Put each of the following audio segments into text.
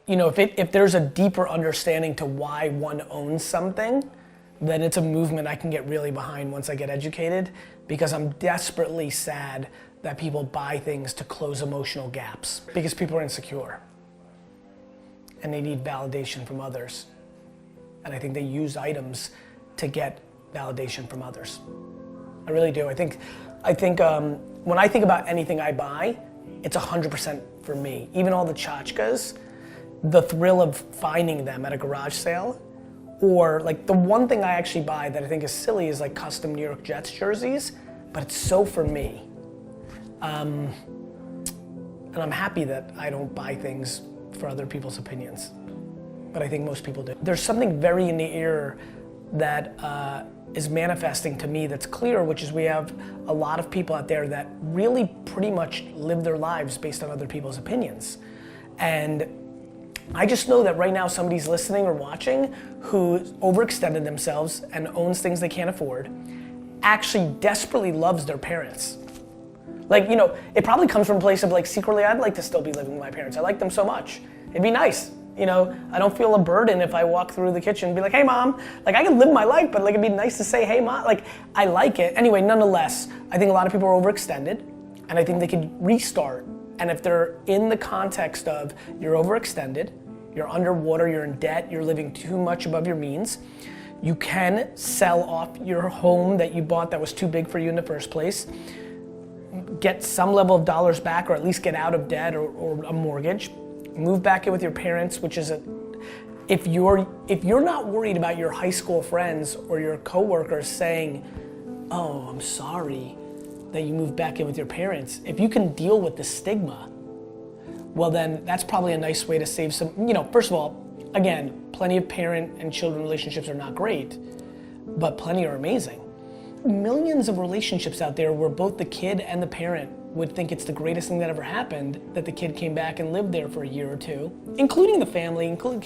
if there's a deeper understanding to why one owns something, then it's a movement I can get really behind once I get educated, because I'm desperately sad that people buy things to close emotional gaps, because people are insecure and they need validation from others. And I think they use items to get validation from others. I really do. I think when I think about anything I buy, it's 100% for me. Even all the tchotchkes, the thrill of finding them at a garage sale, or like the one thing I actually buy that I think is silly is like custom New York Jets jerseys, but it's so for me. And I'm happy that I don't buy things for other people's opinions, but I think most people do. There's something very in the air that is manifesting to me that's clear, which is we have a lot of people out there that really pretty much live their lives based on other people's opinions. And I just know that right now somebody's listening or watching who overextended themselves and owns things they can't afford, actually desperately loves their parents. Like, it probably comes from a place of like, secretly, I'd like to still be living with my parents. I like them so much. It'd be nice. I don't feel a burden if I walk through the kitchen and be like, hey mom, like I can live my life, but like it'd be nice to say, hey mom, like I like it. Anyway, nonetheless, I think a lot of people are overextended, and I think they could restart. And if they're in the context of you're overextended, you're underwater, you're in debt, you're living too much above your means, you can sell off your home that you bought that was too big for you in the first place, get some level of dollars back, or at least get out of debt or a mortgage, move back in with your parents, which is if you're not worried about your high school friends or your coworkers saying, oh, I'm sorry that you moved back in with your parents, if you can deal with the stigma, well then that's probably a nice way to save some, first of all, again, plenty of parent and children relationships are not great, but plenty are amazing. Millions of relationships out there where both the kid and the parent would think it's the greatest thing that ever happened that the kid came back and lived there for a year or two, including the family, but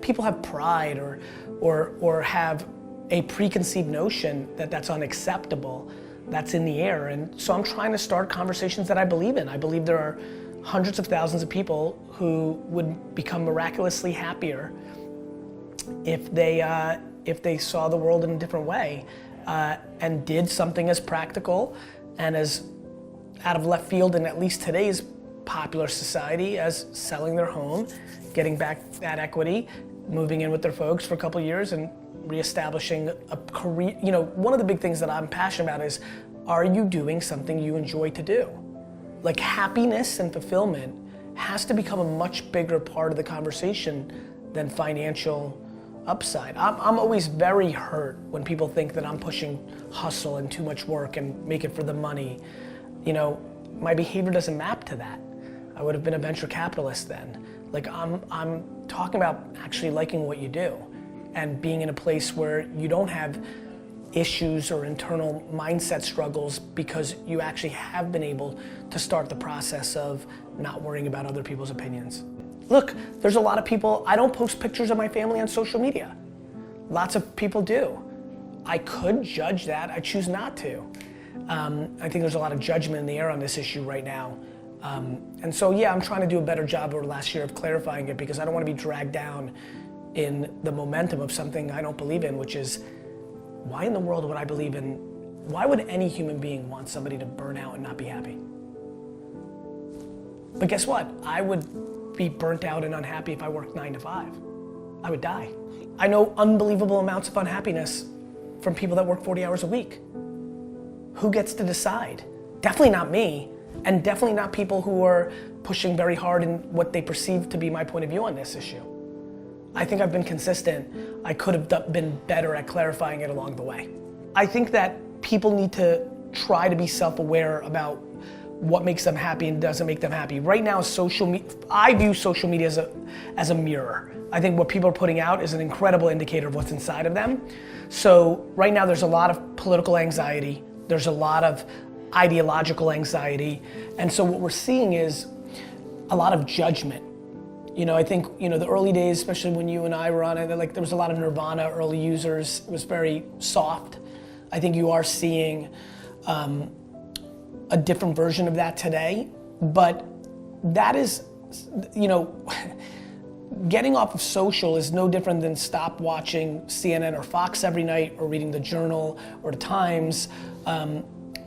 people have pride or have a preconceived notion that that's unacceptable, that's in the air. And so I'm trying to start conversations that I believe in. I believe there are hundreds of thousands of people who would become miraculously happier if they saw the world in a different way and did something as practical and as out of left field in at least today's popular society as selling their home, getting back that equity, moving in with their folks for a couple of years and reestablishing a career. One of the big things that I'm passionate about is, are you doing something you enjoy to do? Like happiness and fulfillment has to become a much bigger part of the conversation than financial upside. I'm always very hurt when people think that I'm pushing hustle and too much work and make it for the money. My behavior doesn't map to that. I would have been a venture capitalist then. Like I'm talking about actually liking what you do and being in a place where you don't have issues or internal mindset struggles because you actually have been able to start the process of not worrying about other people's opinions. Look, there's a lot of people, I don't post pictures of my family on social media. Lots of people do. I could judge that, I choose not to. I think there's a lot of judgment in the air on this issue right now. And so yeah, I'm trying to do a better job over the last year of clarifying it, because I don't want to be dragged down in the momentum of something I don't believe in, which is, why in the world would I believe in, why would any human being want somebody to burn out and not be happy? But guess what? I would be burnt out and unhappy if I worked 9 to 5. I would die. I know unbelievable amounts of unhappiness from people that work 40 hours a week. Who gets to decide? Definitely not me, and definitely not people who are pushing very hard in what they perceive to be my point of view on this issue. I think I've been consistent. I could have been better at clarifying it along the way. I think that people need to try to be self-aware about what makes them happy and doesn't make them happy. Right now, I view social media as a mirror. I think what people are putting out is an incredible indicator of what's inside of them. So right now there's a lot of political anxiety. There's a lot of ideological anxiety. And so what we're seeing is a lot of judgment. I think, the early days, especially when you and I were on it, there was a lot of Nirvana early users. It was very soft. I think you are seeing a different version of that today, but that is, getting off of social is no different than stop watching CNN or Fox every night or reading the Journal or the Times.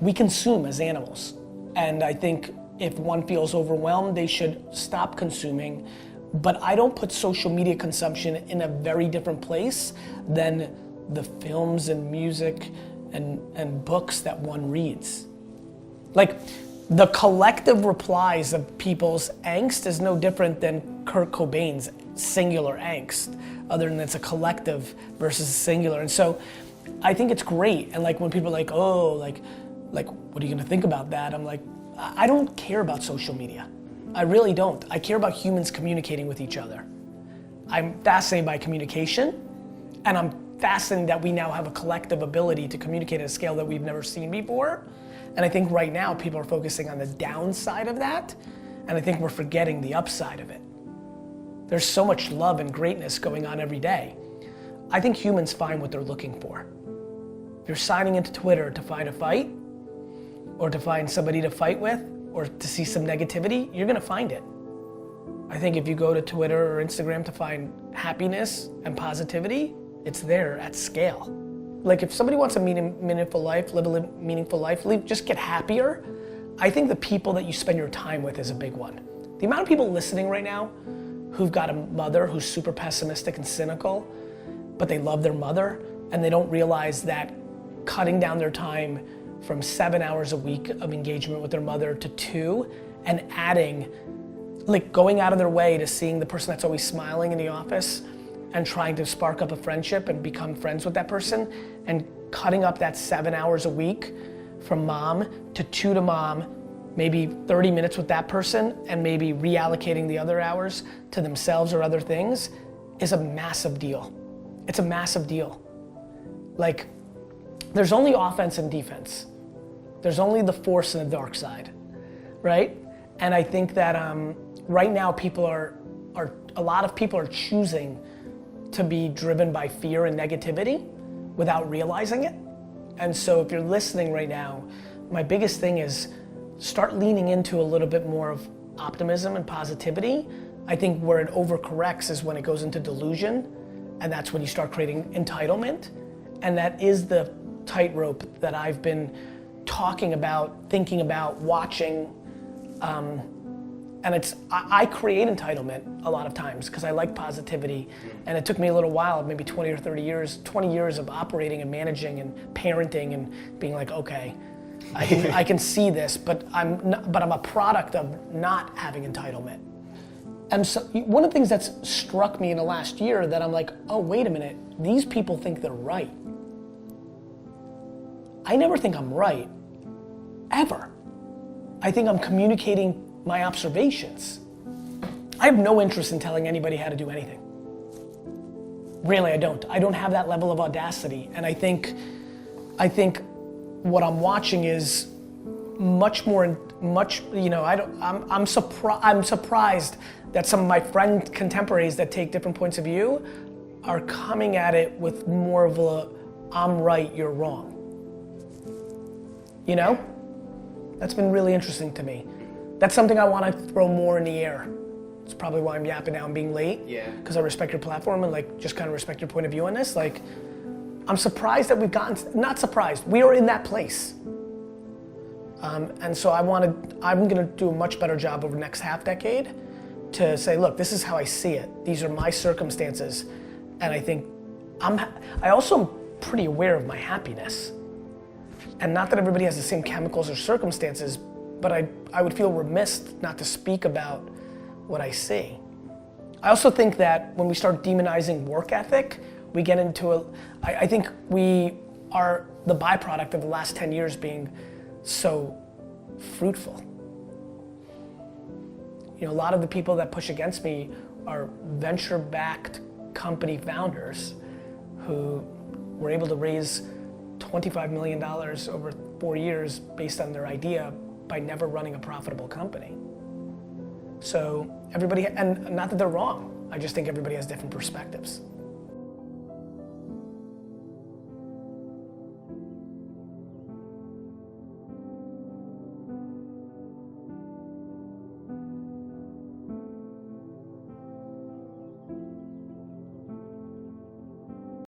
We consume as animals. And I think if one feels overwhelmed, they should stop consuming. But I don't put social media consumption in a very different place than the films and music and books that one reads. Like, the collective replies of people's angst is no different than Kurt Cobain's singular angst, other than it's a collective versus a singular. And so I think it's great. And like when people are like, oh, like what are you gonna think about that? I'm like, I don't care about social media. I really don't. I care about humans communicating with each other. I'm fascinated by communication, and I'm fascinated that we now have a collective ability to communicate at a scale that we've never seen before. And I think right now people are focusing on the downside of that, and I think we're forgetting the upside of it. There's so much love and greatness going on every day. I think humans find what they're looking for. If you're signing into Twitter to find a fight, or to find somebody to fight with, or to see some negativity, you're gonna find it. I think if you go to Twitter or Instagram to find happiness and positivity, it's there at scale. Like if somebody wants a meaningful life, live a meaningful life, just get happier. I think the people that you spend your time with is a big one. The amount of people listening right now who've got a mother who's super pessimistic and cynical, but they love their mother, and they don't realize that cutting down their time from 7 hours a week of engagement with their mother to 2, and adding, like going out of their way to seeing the person that's always smiling in the office and trying to spark up a friendship and become friends with that person, and cutting up that 7 hours a week from mom to 2 to mom, maybe 30 minutes with that person, and maybe reallocating the other hours to themselves or other things is a massive deal. It's a massive deal. Like, there's only offense and defense. There's only the force and the dark side, right? And I think that right now a lot of people are choosing to be driven by fear and negativity without realizing it. And so if you're listening right now, my biggest thing is start leaning into a little bit more of optimism and positivity. I think where it overcorrects is when it goes into delusion, and that's when you start creating entitlement. And that is the tightrope that I've been talking about, thinking about, watching. And I create entitlement a lot of times because I like positivity, and it took me a little while, maybe 20 or 30 years, 20 years of operating and managing and parenting and being like, okay, I can see this, but I'm a product of not having entitlement. And so one of the things that's struck me in the last year that I'm like, oh, wait a minute, these people think they're right. I never think I'm right, ever. I think I'm communicating my observations. I have no interest in telling anybody how to do anything. Really, I don't. I don't have that level of audacity. And I think what I'm watching is I'm surprised that some of my friend contemporaries that take different points of view are coming at it with more of a, I'm right, you're wrong. You know? That's been really interesting to me. That's something I want to throw more in the air. It's probably why I'm yapping now and being late. Yeah. Because I respect your platform and like just kind of respect your point of view on this. Like, I'm surprised that we've gotten, not surprised, we are in that place. And so I'm gonna do a much better job over the next half decade to say, look, this is how I see it. These are my circumstances. And I think I also am pretty aware of my happiness. And not that everybody has the same chemicals or circumstances, but I would feel remiss not to speak about what I see. I also think that when we start demonizing work ethic, we get into I think we are the byproduct of the last 10 years being so fruitful. You know, a lot of the people that push against me are venture-backed company founders who were able to raise $25 million over 4 years based on their idea by never running a profitable company. So everybody, and not that they're wrong, I just think everybody has different perspectives.